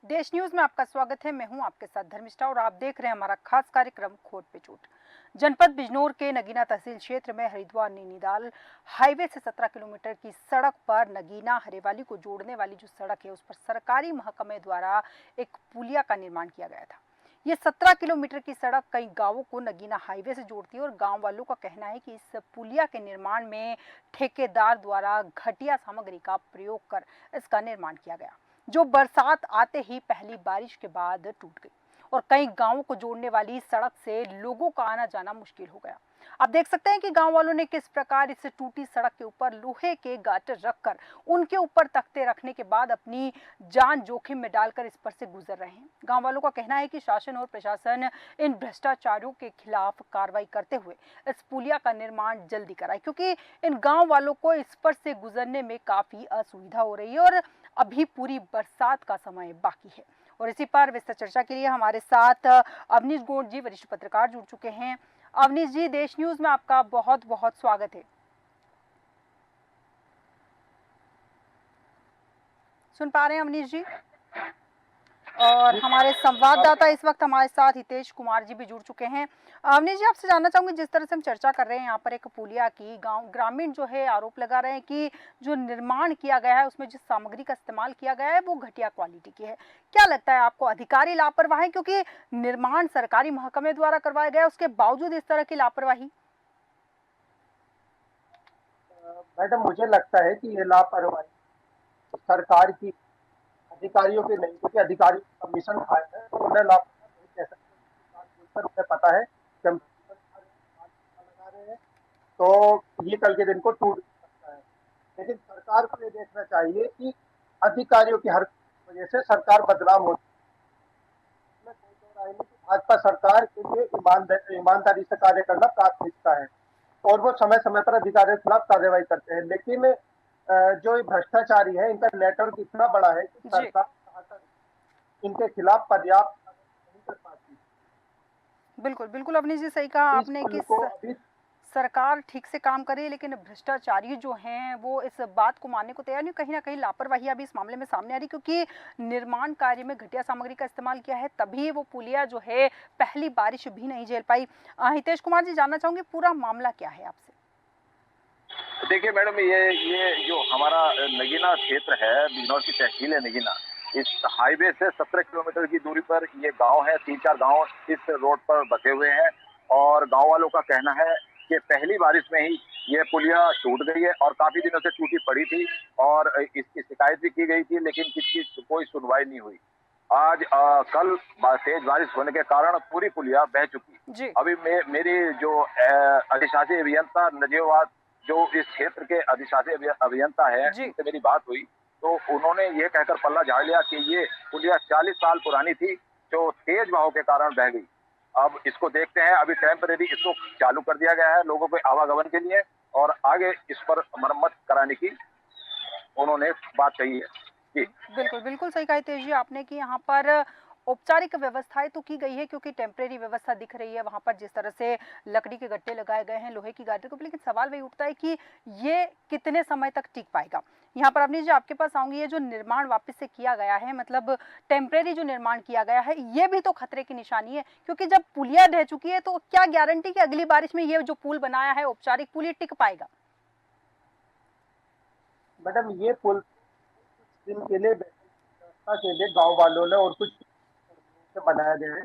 देश न्यूज में आपका स्वागत है। मैं हूं आपके साथ धर्मिष्ठा और आप देख रहे हैं हमारा खास कार्यक्रम खोट पे चोट। जनपद बिजनौर के नगीना तहसील क्षेत्र में हरिद्वार नैनीताल हाईवे से 17 किलोमीटर की सड़क पर नगीना हरेवाली को जोड़ने वाली जो सड़क है उस पर सरकारी महकमे द्वारा एक पुलिया का निर्माण किया गया था। ये 17 किलोमीटर की सड़क कई गांवों को नगीना हाईवे से जोड़ती है और गांव वालों का कहना है कि इस पुलिया के निर्माण में ठेकेदार द्वारा घटिया सामग्री का प्रयोग कर इसका निर्माण किया गया, जो बरसात आते ही पहली बारिश के बाद टूट गई और कई गांवों को जोड़ने वाली सड़क से लोगों का आना जाना मुश्किल हो गया। आप देख सकते हैं कि गांव वालों ने किस प्रकार इस टूटी सड़क के ऊपर लोहे के गाटर रखकर उनके ऊपर तख्ते रखने के बाद अपनी जान जोखिम में डालकर इस पर से गुजर रहे हैं। गांव वालों का कहना है कि शासन और प्रशासन इन भ्रष्टाचारियों के खिलाफ कार्रवाई करते हुए इस पुलिया का निर्माण जल्दी कराए, क्योंकि इन गांव वालों को इस पर से गुजरने में काफी असुविधा हो रही है और अभी पूरी बरसात का समय बाकी है। और इसी पर विस्तृत चर्चा के लिए हमारे साथ अवनीश गोंड जी, वरिष्ठ पत्रकार, जुड़ चुके हैं। अवनीश जी, देश न्यूज में आपका बहुत बहुत स्वागत है। सुन पा रहे हैं अवनीश जी? और हमारे संवाददाता इस वक्त हमारे साथ हितेश कुमार जी भी जुड़ चुके हैं। अवनीश जी, आपसे जानना चाहूंगी, जिस तरह से हम चर्चा कर रहे हैं यहाँ पर एक पुलिया की, गांव ग्रामीण जो है आरोप लगा रहे हैं कि जो निर्माण किया गया है उसमें जिस सामग्री का इस्तेमाल किया गया है वो घटिया क्वालिटी की है। क्या लगता है आपको, अधिकारी लापरवाह है? क्योंकि निर्माण सरकारी महकमे द्वारा करवाया गया, उसके बावजूद इस तरह की लापरवाही। मैडम, मुझे लगता है कि ये लापरवाही सरकार की, अधिकारियों की नहीं, क्योंकि अधिकारी कमीशन खाए हैं तो उन्हें लापरवाही नहीं कह सकते। उन्हें पता है कि हम लगा रहे हैं तो ये कल के दिन को टूट सकता है। लेकिन सरकार को ये देखना चाहिए कि अधिकारियों की हर वजह से सरकार बदनाम होती है। कोई दो राय नहीं कि भाजपा सरकार के लिए ईमानदारी से कार्य करना प्राथमिकता है और वो समय समय पर अधिकारियों के खिलाफ कार्रवाई करते हैं। लेकिन जो ये भ्रष्टाचारी है, इनका नेटवर्क इतना बड़ा है कि जी, सरकार इनके खिलाफ पर्याप्त कार्रवाई नहीं कर पाती। बिल्कुल बिल्कुल अवनीश जी, सही कहा इस आपने पुल कि को अभी सरकार ठीक से काम करे लेकिन भ्रष्टाचारी जो हैं वो इस बात को मानने को तैयार नहीं। कहीं ना कहीं लापरवाही अभी इस मामले में सामने आ रही, क्योंकि निर्माण कार्य में घटिया सामग्री का इस्तेमाल किया है, तभी वो पुलिया जो है पहली बारिश भी नहीं झेल पाई। हितेश कुमार जी, जानना चाहूंगी पूरा मामला क्या है आपसे। देखिए मैडम, ये जो हमारा नगीना क्षेत्र है, बिजनौर की तहसील है नगीना। इस हाईवे से 17 किलोमीटर की दूरी पर ये गांव है। 3-4 गांव इस रोड पर बसे हुए हैं और गांव वालों का कहना है कि पहली बारिश में ही ये पुलिया टूट गई है और काफी दिनों से टूटी पड़ी थी और इसकी शिकायत भी की गई थी, लेकिन किसी कोई सुनवाई नहीं हुई। आज कल तेज बारिश होने के कारण पूरी पुलिया बह चुकी। जी, अभी मेरी जो अधिशासी अभियंता नजीवाबाद, जो इस क्षेत्र के अधिशासी अभियंता है, जी, उनसे मेरी बात हुई तो उन्होंने ये कहकर पल्ला झाड़ लिया कि ये पुलिया 40 साल पुरानी थी जो तेज बहाव के कारण बह गई। अब इसको देखते हैं, अभी टेम्परेरी इसको चालू कर दिया गया है लोगों के आवागमन के लिए और आगे इस पर मरम्मत कराने की उन्होंने बात कही है। जी। बिल्कुल बिल्कुल सही कहा हितेश जी आपने कि यहाँ पर औपचारिक व्यवस्थाएं तो की गई है, क्योंकि टेम्परेरी व्यवस्था दिख रही है वहां पर, जिस तरह से लकड़ी के गट्टे लगाए गए हैं लोहे की गाटर को, लेकिन सवाल वही उठता है कि ये कितने समय तक टिक पाएगा। यहाँ पर अवनीश जी आपके पास आऊंगी, ये जो निर्माण वापस से किया गया है, मतलब टेम्परेरी जो निर्माण किया गया है, ये भी तो खतरे की निशानी है, क्योंकि जब पुलिया ढह चुकी है तो क्या गारंटी कि अगली बारिश में ये जो पुल बनाया है औपचारिक पुल, ये टिक पाएगा। मैडम, ये पुल कुछ दिन के लिए व्यवस्था के लिए गांव वालों ने और कुछ से बनाया गया है,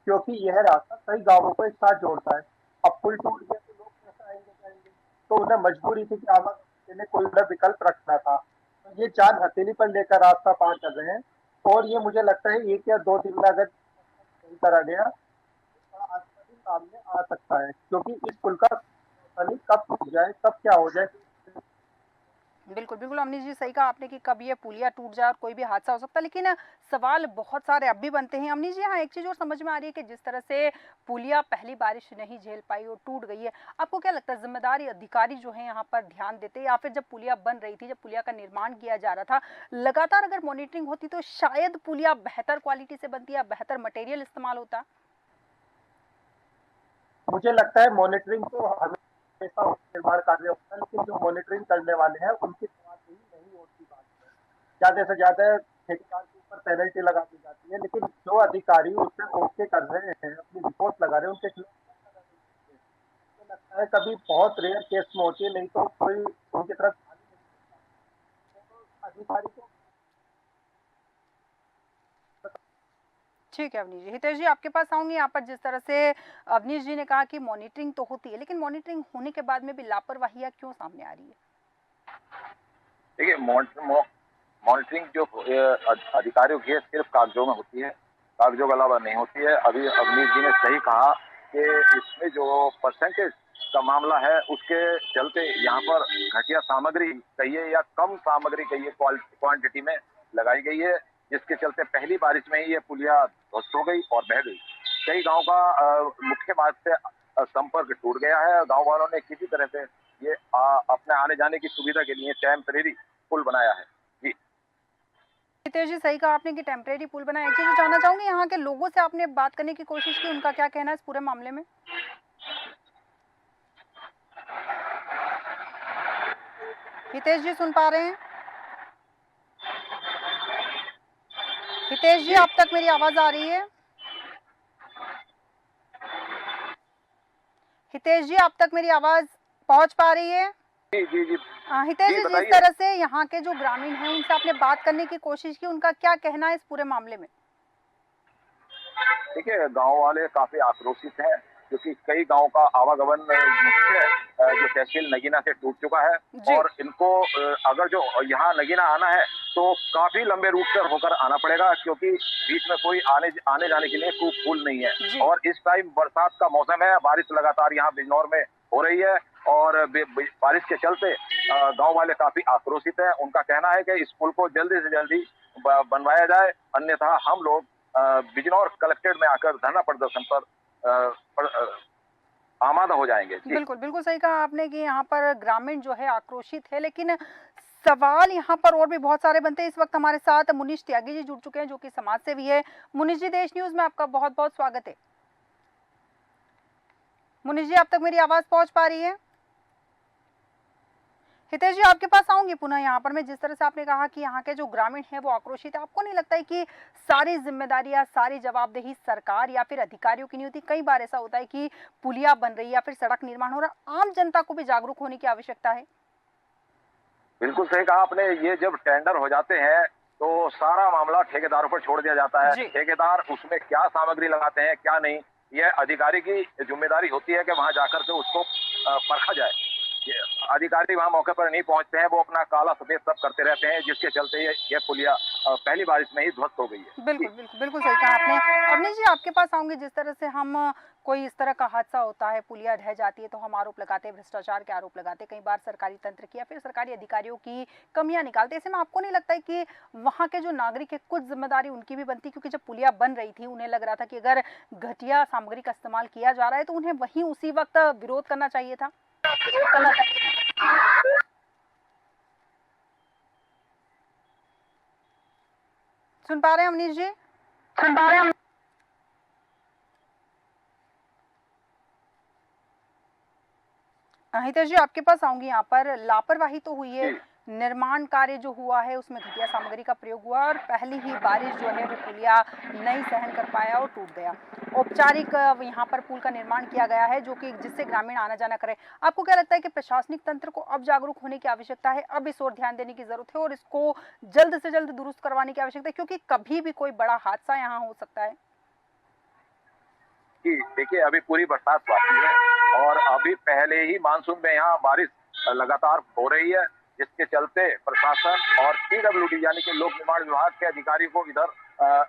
क्योंकि यह रास्ता कई गांवों को एक साथ जोड़ता है। अब पुल टूट गया तो लोग कैसे आएंगे जाएंगे, तो उन्हें मजबूरी थी कि आवागमन के लिए कोई उन्हें विकल्प रखना था। तो ये जान हथेली पर लेकर रास्ता पार कर रहे हैं और ये मुझे लगता है 1 या 2 दिन में अगर नहीं करा गया तो बड़ा आतंकी सामने आ सकता है, क्योंकि इस पुल का पता नहीं कब टूट जाए, कब क्या हो जाए। बिल्कुल बिल्कुल अमनीश जी, सही कहा आपने कि कब ये पुलिया टूट जाए और कोई भी हादसा हो सकता है, लेकिन सवाल बहुत सारे अब भी बनते हैं। अमनीश जी, यहाँ एक चीज़ और समझ में आ रही है कि जिस तरह से पुलिया पहली बारिश नहीं झेल पाई और टूट गई है, आपको क्या लगता है जिम्मेदारी अधिकारी जो है यहाँ पर ध्यान देते, या फिर जब पुलिया बन रही थी, जब पुलिया का निर्माण किया जा रहा था, लगातार अगर मॉनिटरिंग होती तो शायद पुलिया बेहतर क्वालिटी से बनती या बेहतर मटेरियल इस्तेमाल होता। मुझे लगता है मॉनिटरिंग तो हमेशा निर्माण कार्य होता है, लेकिन जो मॉनिटरिंग करने वाले हैं उनकी जवाबदेही नहीं होती। बात है ज्यादा से ज्यादा ठेकेदार के पर पेनल्टी लगा दी जाती है, लेकिन जो अधिकारी उससे ओके कर रहे हैं, अपनी रिपोर्ट लगा रहे हैं, उनके खिलाफ क्या कार्रवाई होती है? मुझे लगता है कभी बहुत रेयर केस में होती है, नहीं तो कोई उनकी तरफ ध्यान ही नहीं देता। तो अधिकारी को ठीक है अवनीश जी। हितेश जी, आपके पास आऊंगी। यहाँ पर जिस तरह से अवनीश जी ने कहा कि मॉनिटरिंग तो होती है, लेकिन मॉनिटरिंग होने के बाद में भी लापरवाहियां क्यों सामने आ रही है? देखिए, मॉनिटरिंग जो अधिकारियों की है सिर्फ कागजों में होती है, कागजों के अलावा नहीं होती है। अभी अवनीश जी ने सही कहा कि इसमें जो परसेंटेज का मामला है उसके चलते यहाँ पर घटिया सामग्री कहिए या कम सामग्री कहिए क्वांटिटी में लगाई गई है, जिसके चलते पहली बारिश में ही ये पुलिया ध्वस्त हो गई और बह गई। कई गांव का मुख्य मार्ग से संपर्क टूट गया है। गांव वालों ने किसी तरह से ये अपने आने जाने की सुविधा के लिए टेम्परेरी पुल बनाया है। जी हितेश जी, सही कहा आपने कि टेम्परेरी पुल बनाया। एक चीज जानना चाहूंगी, यहाँ के लोगों से आपने बात करने की कोशिश की, उनका क्या कहना है इस पूरे मामले में? हितेश जी, सुन पा रहे हैं? हितेश जी, आप तक मेरी आवाज आ रही है? हितेश जी, आप तक मेरी आवाज पहुंच पा रही है? जी जी जी हितेश जी जी, जिस बताइए। तरह से यहाँ के जो ग्रामीण हैं उनसे आपने बात करने की कोशिश की, उनका क्या कहना है इस पूरे मामले में? देखिए, गांव वाले काफी आक्रोशित हैं क्योंकि कई गांव का आवागमन मुख्य जो तहसील नगीना से टूट चुका है जी। और इनको अगर जो यहाँ नगीना आना है तो काफी लंबे रूट पर होकर आना पड़ेगा, क्योंकि बीच में कोई आने आने जाने के लिए कोई पुल नहीं जी। है। और इस टाइम बरसात का मौसम है, बारिश लगातार यहाँ बिजनौर में हो रही है और बारिश के चलते गांव वाले काफी आक्रोशित हैं। उनका कहना है कि इस पुल को जल्दी से जल्दी बनवाया जाए, अन्यथा हम लोग बिजनौर कलेक्ट्रेट में आकर धरना प्रदर्शन पर आमादा हो जाएंगे। जी बिल्कुल, बिल्कुल सही कहा आपने कि यहाँ पर ग्रामीण जो है आक्रोशित है, लेकिन सवाल यहाँ पर और भी बहुत सारे बनते हैं। इस वक्त हमारे साथ मुनीश त्यागी जी जुड़ चुके हैं, जो कि समाज सेवी है। मुनीश जी, देश न्यूज में आपका बहुत बहुत स्वागत है। मुनीश जी, आप तक मेरी आवाज पहुंच पा रही है? हितेश जी, आपके पास आऊंगी पुनः। यहाँ पर मैं जिस तरह से आपने कहा कि यहाँ के जो ग्रामीण हैं वो आक्रोशित है, आपको नहीं लगता है कि सारी जिम्मेदारी या सारी जवाबदेही सरकार या फिर अधिकारियों की नहीं होती? कई बार ऐसा होता है कि पुलिया बन रही है या फिर सड़क निर्माण हो रहा है, आम जनता को भी जागरूक होने की आवश्यकता है। बिल्कुल सही कहा आपने। ये जब टेंडर हो जाते हैं तो सारा मामला ठेकेदारों पर छोड़ दिया जाता है। जी। ठेकेदार उसमें क्या सामग्री लगाते हैं क्या नहीं, यह अधिकारी की जिम्मेदारी होती है कि वहां जाकर के उसको परखा जाए। ये अधिकारी वहां मौके पर नहीं पहुंचते हैं, वो अपना काला सफेद सब करते रहते हैं, जिसके चलते ये पुलिया पहली बारिश में ही ध्वस्त हो गई है। बिल्कुल, बिल्कुल, बिल्कुल सही कहा आपने। अवनीश जी, आपके पास आऊँगी। जिस तरह से हम कोई इस तरह का हादसा होता है, पुलिया ढह जाती है, तो हम आरोप लगाते हैं, भ्रष्टाचार के आरोप लगाते हैं, कई बार सरकारी तंत्र की या फिर सरकारी अधिकारियों की कमियाँ निकालते हैं। ऐसे में आपको नहीं लगता है कि वहाँ के जो नागरिक है, कुछ ज़िम्मेदारी उनकी भी बनती है? क्योंकि जब पुलिया बन रही थी, उन्हें लग रहा था कि अगर घटिया सामग्री का इस्तेमाल किया जा रहा है, तो उन्हें वहीं उसी वक़्त विरोध करना चाहिए था। सुन पा रहे हैं अवनीश जी? हितेश जी, आपके पास आऊंगी। यहाँ पर लापरवाही तो हुई है, निर्माण कार्य जो हुआ है उसमें घटिया सामग्री का प्रयोग हुआ और पहली ही बारिश जो है वो पुलिया नहीं सहन कर पाया और टूट गया। औपचारिक यहाँ पर पुल का निर्माण किया गया है, जो कि जिससे ग्रामीण आना जाना करे। आपको क्या लगता है कि प्रशासनिक तंत्र को अब जागरूक होने की आवश्यकता है, अब इस ओर ध्यान देने की जरूरत है और इसको जल्द से जल्द दुरुस्त करवाने की आवश्यकता है, क्योंकि कभी भी कोई बड़ा हादसा यहाँ हो सकता है? जी देखिए, अभी पूरी बरसात बाकी है और अभी पहले ही मानसून में यहाँ बारिश लगातार हो रही है, जिसके चलते प्रशासन और पीडब्ल्यूडी यानी कि लोक निर्माण विभाग के अधिकारी को इधर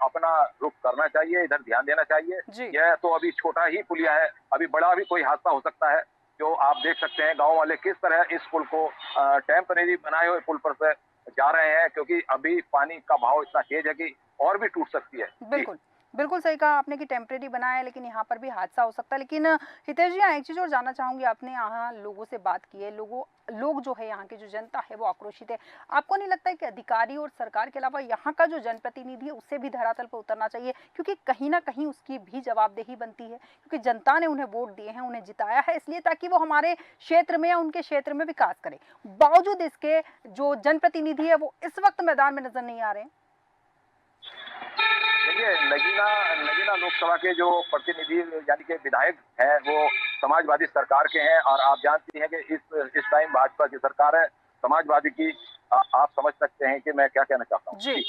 अपना रुख करना चाहिए, इधर ध्यान देना चाहिए। जी। यह तो अभी छोटा ही पुलिया है, अभी बड़ा भी कोई हादसा हो सकता है। जो आप देख सकते हैं गांव वाले किस तरह इस पुल को टेम्परेरी बनाए हुए पुल पर से जा रहे हैं, क्योंकि अभी पानी का भाव इतना तेज है कि और भी टूट सकती है। बिल्कुल, बिल्कुल सही कहा आपने कि टेम्परेरी बनाया है, लेकिन यहाँ पर भी हादसा हो सकता है। लेकिन हितेश जी, यहाँ एक चीज़ और जानना चाहूँगी। आपने यहाँ लोगों से बात की है, लोग जो है, यहाँ की जो जनता है वो आक्रोशित है। आपको नहीं लगता है कि अधिकारी और सरकार के अलावा यहाँ का जो जनप्रतिनिधि है उससे भी धरातल पर उतरना चाहिए? क्योंकि कहीं ना कहीं उसकी भी जवाबदेही बनती है, क्योंकि जनता ने उन्हें वोट दिए हैं, उन्हें जिताया है इसलिए ताकि वो हमारे क्षेत्र में या उनके क्षेत्र में विकास करे। बावजूद इसके जो जनप्रतिनिधि है वो इस वक्त मैदान में नजर नहीं आ रहे हैं। नगीना नगीना लोकसभा के जो प्रतिनिधि यानी कि विधायक हैं वो समाजवादी सरकार के हैं, और आप जानती हैं कि इस टाइम भाजपा की सरकार है समाजवादी की। आप समझ सकते हैं कि मैं क्या कहना चाहता हूँ। जी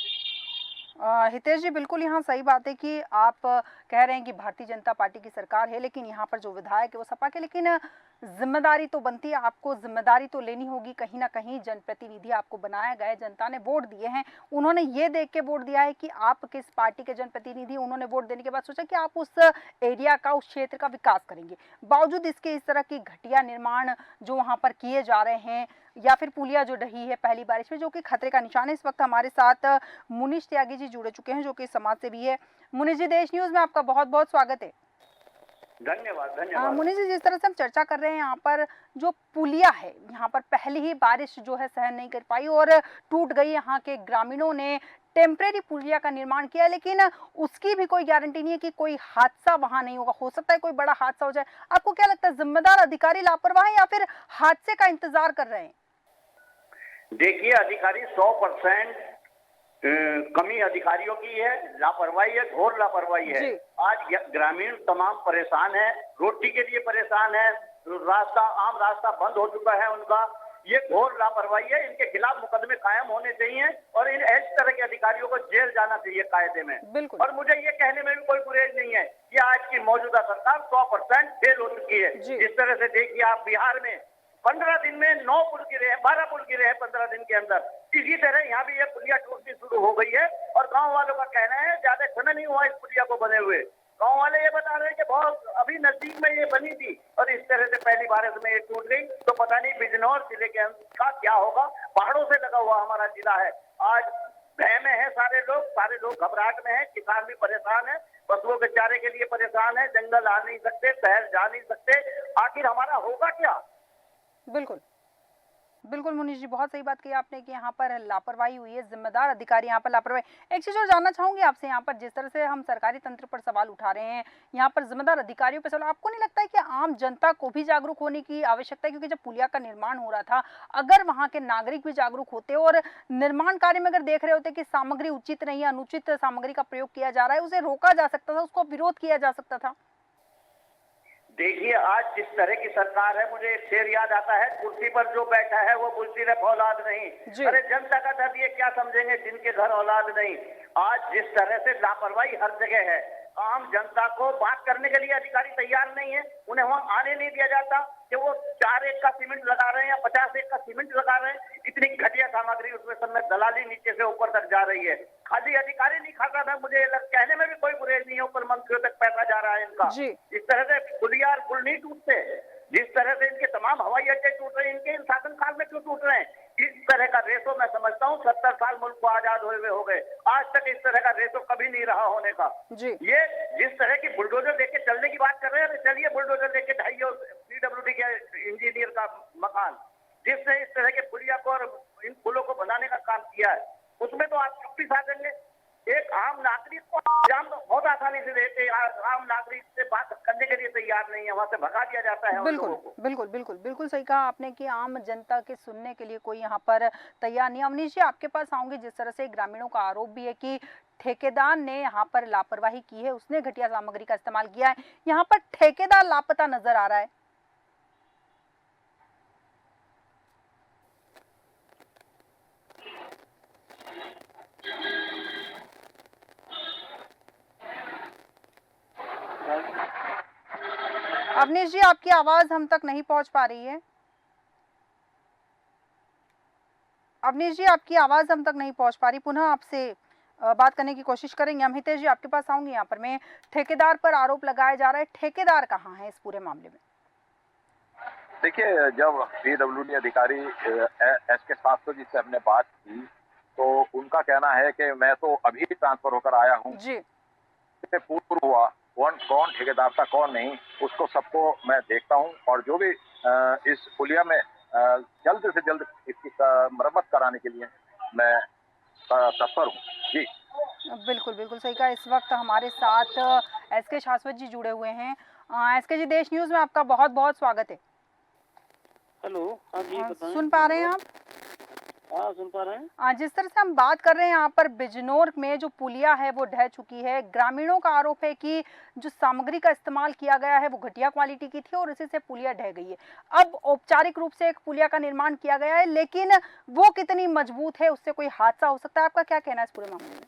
हितेश जी, बिल्कुल यहाँ सही बात है कि आप कह रहे हैं कि भारतीय जनता पार्टी की सरकार है, लेकिन यहाँ पर जो विधायक है वो सपा के, लेकिन जिम्मेदारी तो बनती है, आपको जिम्मेदारी तो लेनी होगी। कहीं ना कहीं जनप्रतिनिधि आपको बनाया गया है, जनता ने वोट दिए हैं, उन्होंने ये देख के वोट दिया है कि आप किस पार्टी के जनप्रतिनिधि। उन्होंने वोट देने के बाद सोचा कि आप उस एरिया का, उस क्षेत्र का विकास करेंगे। बावजूद इसके इस तरह की घटिया निर्माण जो वहाँ पर किए जा रहे हैं, या फिर पुलिया जो ढही है पहली बारिश में, जो कि खतरे का निशान है। इस वक्त हमारे साथ मुनीश त्यागी जी जुड़े चुके हैं, जो कि समाज सेवी है। मुनीश जी, देश न्यूज में आपका बहुत बहुत स्वागत है। धन्यवाद धन्यवाद। मुनीश जी, जिस तरह से हम चर्चा कर रहे हैं, यहाँ पर जो पुलिया है, यहाँ पर पहली ही बारिश जो है सहन नहीं कर पाई और टूट गई। यहाँ के ग्रामीणों ने टेम्परेरी पुलिया का निर्माण किया, लेकिन उसकी भी कोई गारंटी नहीं है कि कोई हादसा वहां नहीं होगा। हो सकता है कोई बड़ा हादसा हो जाए। आपको क्या लगता है, जिम्मेदार अधिकारी लापरवाह है या फिर हादसे का इंतजार कर रहे हैं? देखिए, अधिकारी 100% कमी अधिकारियों की है, लापरवाही है, घोर लापरवाही है। आज ग्रामीण तमाम परेशान है, रोटी के लिए परेशान है, आम रास्ता बंद हो चुका है उनका। ये घोर लापरवाही है, इनके खिलाफ मुकदमे कायम होने चाहिए और इन इस तरह के अधिकारियों को जेल जाना चाहिए कायदे में। और मुझे ये कहने में भी कोई गुरेज नहीं है कि आज की मौजूदा सरकार 100% फेल हो चुकी है। जिस तरह से देखिए, आप बिहार में 15 दिन में 9 पुल गिरे हैं, 12 पुल गिरे हैं 15 दिन के अंदर। इसी तरह यहाँ भी ये पुलिया टूटनी शुरू हो गई है और गांव वालों का कहना है ज्यादा समय नहीं हुआ इस पुलिया को बने हुए। गांव वाले ये बता रहे हैं कि बहुत अभी नजदीक में ये बनी थी और इस तरह से पहली बारिश में ये टूट गई, तो पता नहीं बिजनौर जिले के का क्या होगा। पहाड़ों से लगा हुआ हमारा जिला है, आज भय में है सारे लोग घबराहट में है, किसान भी परेशान है, पशुओं के चारे के लिए परेशान है, जंगल आ नहीं सकते, शहर जा नहीं सकते, आखिर हमारा होगा क्या? बिल्कुल बिल्कुल मुनीश जी, बहुत सही बात कही आपने कि यहाँ पर लापरवाही हुई है, जिम्मेदार अधिकारी यहाँ पर लापरवाही। एक चीज और जानना चाहूंगी आपसे, यहाँ पर जिस तरह से हम सरकारी तंत्र पर सवाल उठा रहे हैं, यहाँ पर जिम्मेदार अधिकारियों पर सवाल, आपको नहीं लगता है कि आम जनता को भी जागरूक होने की आवश्यकता है? क्योंकि जब पुलिया का निर्माण हो रहा था, अगर वहाँ के नागरिक भी जागरूक होते और निर्माण कार्य में अगर देख रहे होते कि सामग्री उचित नहीं है, अनुचित सामग्री का प्रयोग किया जा रहा है, उसे रोका जा सकता था, उसको विरोध किया जा सकता था। देखिए, आज जिस तरह की सरकार है, मुझे एक शेर याद आता है, कुर्सी पर जो बैठा है वो बुलसिरफ औलाद नहीं। अरे जनता का दर्द ये क्या समझेंगे जिनके घर औलाद नहीं। आज जिस तरह से लापरवाही हर जगह है, आम जनता को बात करने के लिए अधिकारी तैयार नहीं है, उन्हें वहां आने नहीं दिया जाता कि वो 4 एक का सीमेंट लगा रहे हैं या 50 एक का सीमेंट लगा रहे हैं। इतनी घटिया सामग्री उसमें सब में दलाली नीचे से ऊपर तक जा रही है। खाली अधिकारी नहीं खाता था, मुझे कहने में भी कोई गुरेज नहीं है, ऊपर मंत्रियों तक पैसा जा रहा है इनका। इस तरह से पुलिया और पुल नहीं टूटते, जिस तरह से इनके तमाम हवाई अड्डे टूट रहे हैं, इनके इन शासनकाल में क्यों टूट रहे हैं? इस तरह का रेशो मैं समझता हूँ 70 साल मुल्क को आजाद हुए हो गए, आज तक इस तरह का रेशो कभी नहीं रहा होने का। ये जिस तरह की बुलडोजर लेके चलने की बात कर रहे हैं, चलिए बुलडोजर लेके ढाइए पीडब्ल्यूडी के इंजीनियर का मकान, जिसने इस तरह के पुलिया को और इन पुलों को बनाने का काम किया है, उसमें तो आप चुप्पी सा देंगे। एक आम नागरिक को अंजाम बहुत आसानी से देते, आम नागरिक से बात करने के लिए तैयार नहीं है, वहां से भगा दिया जाता है। बिल्कुल सही कहा आपने कि आम जनता के सुनने के लिए कोई यहाँ पर तैयार नहीं है। अवनीश जी, आपके पास आऊंगी। जिस तरह से ग्रामीणों का आरोप भी है कि ठेकेदार ने यहाँ पर लापरवाही की है, उसने घटिया सामग्री का इस्तेमाल किया है, यहाँ पर ठेकेदार लापता नजर आ रहा है। अवनीश जी, आपकी आवाज हम तक नहीं पहुंच पा रही है। अवनीश जी, आपकी आवाज हम तक नहीं पहुंच पा रही, पुनः आपसे बात करने की कोशिश करेंगे। हम हितेश जी, आपके पास आऊंगी। यहाँ पर मैं ठेकेदार पर आरोप लगाया जा रहा है, ठेकेदार कहाँ है इस पूरे मामले में? देखिए, जब पीडब्ल्यूडी अधिकारी SK शास्त्री जी से हमने बात की, तो उनका कहना है कि मैं तो अभी ट्रांसफर होकर आया हूँ, पूर्व हुआ कौन ठेकेदार था कौन नहीं, उसको सबको मैं देखता हूं, और जो भी इस पुलिया में जल्द से जल्द इसकी मरम्मत कराने के लिए मैं तत्पर हूं। जी बिल्कुल सही कहा। इस वक्त हमारे साथ SK शाश्वत जी जुड़े हुए हैं। SK जी, देश न्यूज में आपका बहुत बहुत स्वागत है। हेलो, हाँ जी, सुन पा रहे हैं आप? हाँ, सुन पा रहे हैं। जिस तरह से हम बात कर रहे हैं यहाँ पर बिजनौर में जो पुलिया है वो ढह चुकी है। ग्रामीणों का आरोप है कि जो सामग्री का इस्तेमाल किया गया है वो घटिया क्वालिटी की थी और इसी से पुलिया ढह गई है। अब औपचारिक रूप से एक पुलिया का निर्माण किया गया है, लेकिन वो कितनी मजबूत है, उससे कोई हादसा हो सकता है। आपका क्या कहना है इस पूरे मामले में?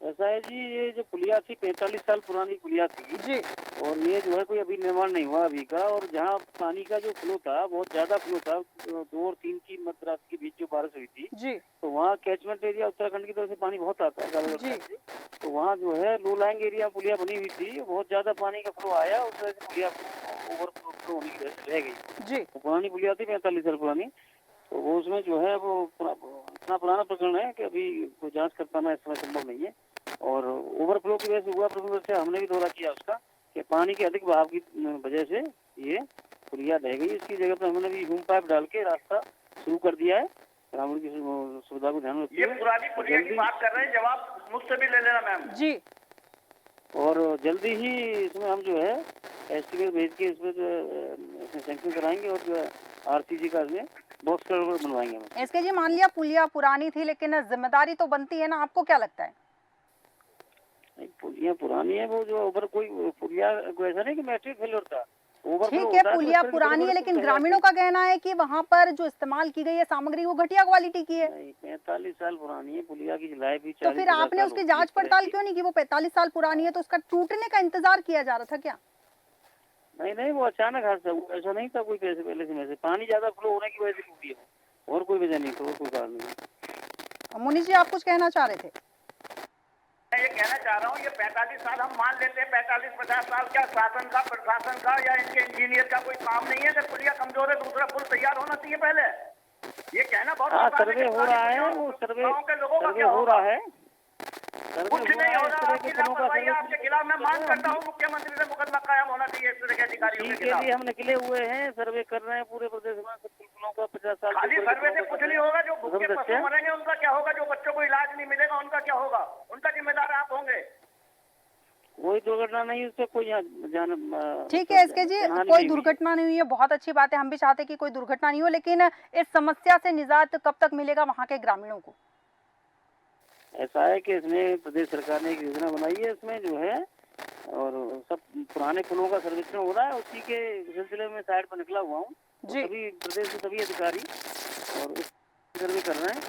ऐसा है जी, ये जो पुलिया थी 45 साल पुरानी पुलिया थी जी और ये जो है कोई अभी निर्माण नहीं हुआ अभी का। और जहाँ पानी का जो फ्लो था बहुत ज्यादा फ्लो था, 2 और 3 की मध्य रात के बीच जो बारिश हुई थी, जी तो वहाँ कैचमेंट एरिया उत्तराखंड की तरफ से पानी बहुत आता है गाजीपुर जी से। तो वहाँ जो है लो लाइंग एरिया पुलिया बनी हुई थी, बहुत ज्यादा पानी का फ्लो आया, उस वजह से पुलिया ओवर फ्लो होने की वजह से रह गई। जी तो पुरानी पुलिया थी 45 साल पुरानी, तो वो उसमें जो है वो इतना पुराना प्रकरण है कि अभी कोई जांच कर पाना इस समय संभव नहीं है। और ओवरफ्लो की वजह से हुआ प्रकरण से हमने भी दौरा किया उसका कि पानी के अधिक बहाव की वजह से ये पुलिया ढह गई। इसकी जगह पर हमने भी ह्यूम पाइप डाल के रास्ता शुरू कर दिया है। ग्रामीण की सुविधा को ध्यान में रखते ये हुए पुरानी पुलिया की बात कर रहे हैं, जवाब मुझसे भी ले लेना मैम। जी और जल्दी ही इसमें हम जो है एस्टिमेट भेज के इसमें जो सैंक्शन कराएंगे और जो है आरसीजी का इसमें बॉक्स कलर बनवाएंगे हम। एसके जी, मान लिया पुलिया पुरानी थी, लेकिन जिम्मेदारी तो बनती है ना, आपको क्या लगता है? पुलिया पुरानी है, वो जो ऊपर कोई पुलिया को ऐसा नहीं कि मैट्रिक फेलियर था। ठीक है, पुलिया पुरानी है, लेकिन ग्रामीणों का कहना है कि वहाँ पर जो इस्तेमाल की गई है सामग्री वो घटिया क्वालिटी की है। 45 साल पुरानी है पुलिया की लाइफ भी। तो फिर आपने उसकी जांच पड़ताल क्यों नहीं की? वो 45 साल पुरानी है तो उसका टूटने का इंतजार किया जा रहा था क्या? नहीं, वो अचानक हादसा हुआ, ऐसा नहीं था कोई पैसे पहले से पानी ज्यादा फ्लो होने की वजह से टूटी है, और कोई वजह नहीं, कोई कारण नहीं। मुनीष जी, आप कुछ कहना चाह रहे थे? मैं ये कहना चाह रहा हूँ, ये 45 साल हम मान लेते हैं, 45-50 साल क्या शासन का, प्रशासन का या इनके इंजीनियर का कोई काम नहीं है? अगर पुलिया कमजोर है दूसरा पुल तैयार होना चाहिए पहले। ये कहना बहुत सर्वे हो रहा है, वो सर्वे हो रहा है, कुछ नहीं हो रहा। आपकी लापरवाही आपके खिलाफ मैं मांग करता हूँ, मुख्यमंत्री से मुकदमा कायम होना चाहिए इस तरह के अधिकारियों के खिलाफ। हम निकले हुए हैं, सर्वे कर रहे हैं पूरे प्रदेश में पुलों का 50 साल। खाली सर्वे से कुछ नहीं होगा। जो भूखे पशु मरेंगे उनका क्या होगा? जो बच्चों को इलाज नहीं मिलेगा उनका क्या होगा? उनका जिम्मेदार आप होंगे। कोई दुर्घटना नहीं, उससे कोई जान। ठीक है एसके जी, कोई दुर्घटना नहीं हुई है, बहुत अच्छी बात है। हम भी चाहते हैं कि कोई दुर्घटना नहीं हो, लेकिन इस समस्या से निजात कब तक मिलेगा वहाँ के ग्रामीणों को? ऐसा है कि इसमें प्रदेश सरकार ने एक योजना बनाई है, इसमें जो है और सब पुराने पुलों का सर्वेक्षण हो रहा है, उसी के सिलसिले में साइड पर निकला हुआ हूँ। सभी प्रदेश के सभी अधिकारी और सर्वे कर रहे हैं।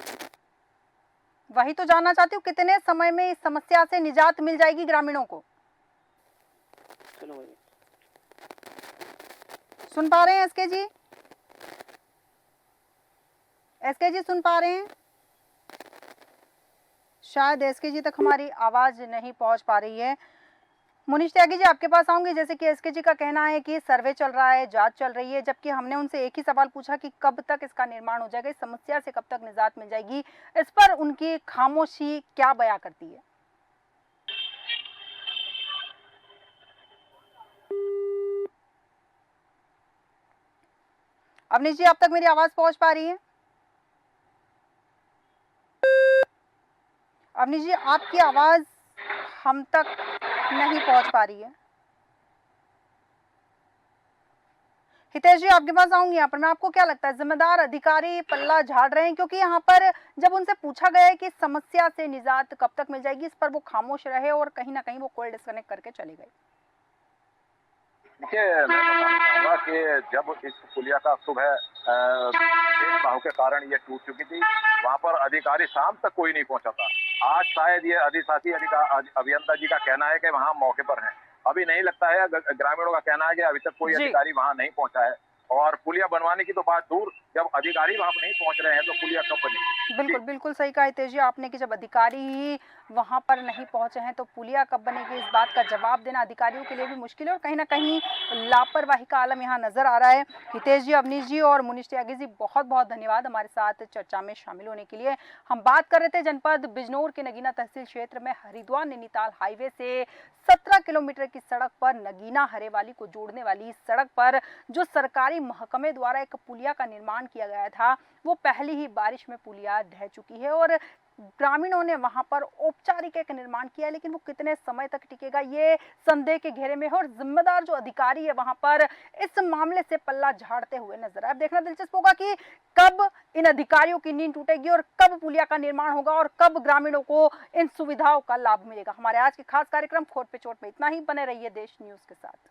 वही तो जानना चाहती हूँ, कितने समय में इस समस्या से निजात मिल जाएगी ग्रामीणों को? चलो भाई, सुन पा रहे हैं एसके जी? एसके जी सुन पा रहे हैं? शायद एसके जी तक हमारी आवाज नहीं पहुंच पा रही है। मुनीष त्यागी जी, आपके पास आऊंगी। जैसे कि एसके जी का कहना है कि सर्वे चल रहा है, जांच चल रही है, जबकि हमने उनसे एक ही सवाल पूछा कि कब तक इसका निर्माण हो जाएगा, इस समस्या से कब तक निजात मिल जाएगी। इस पर उनकी खामोशी क्या बयां करती है? अवनीश जी, अब तक मेरी आवाज पहुंच पा रही है? अवनीश जी, आपकी आवाज हम तक नहीं पहुंच पा रही है। हितेश जी, आपके पास आऊंगी। यहाँ पर मैं, आपको क्या लगता है जिम्मेदार अधिकारी पल्ला झाड़ रहे हैं? क्योंकि यहाँ पर जब उनसे पूछा गया है कि समस्या से निजात कब तक मिल जाएगी, इस पर वो खामोश रहे और कहीं ना कहीं वो कॉल डिस्कनेक्ट करके चले गए। देखिए, मैं बताना चाहूंगा कि जब इस पुलिया का सुबह तेज बहाव के कारण ये टूट चुकी थी, वहां पर अधिकारी शाम तक कोई नहीं पहुंचा था। आज शायद ये अधिशासी अभियंता जी का कहना है कि वहां मौके पर हैं। अभी नहीं लगता है, ग्रामीणों का कहना है कि अभी तक कोई अधिकारी वहां नहीं पहुंचा है। और पुलिया बनवाने की तो बात दूर, जब अधिकारी वहां नहीं पहुंच रहे हैं तो पुलिया कब बनेगी? बिल्कुल बिल्कुल सही कहा हितेश जी आपने कि जब अधिकारी ही वहां पर नहीं पहुंचे हैं तो पुलिया कब बनेगी, इस बात का जवाब देना अधिकारियों के लिए भी मुश्किल है और कहीं ना कहीं लापरवाही का आलम यहाँ नजर आ रहा है। हितेश जी, अवनीश जी और मुनीष त्यागी जी, बहुत बहुत धन्यवाद हमारे साथ चर्चा में शामिल होने के लिए। हम बात कर रहे थे जनपद बिजनौर के नगीना तहसील क्षेत्र में हरिद्वार नैनीताल हाईवे से 17 किलोमीटर की सड़क पर नगीना हरेवाली को जोड़ने वाली इस सड़क पर जो सरकारी महकमे द्वारा एक पुलिया का निर्माण किया गया था, वो पहली ही बारिश में पुलिया ढह चुकी है और ग्रामीणों ने वहां पर औपचारिक एक निर्माण किया है, लेकिन वो कितने समय तक टिकेगा ये संदेह के घेरे में है। और जिम्मेदार जो अधिकारी है वहां पर इस मामले से पल्ला झाड़ते हुए नजर आए। अब देखना दिलचस्प होगा कि कब इन अधिकारियों की नींद टूटेगी और कब पुलिया का निर्माण होगा और कब ग्रामीणों को इन सुविधाओं का लाभ मिलेगा। हमारे आज के खास कार्यक्रम खोट पे चोट में इतना ही। बने रहिए देश न्यूज के साथ।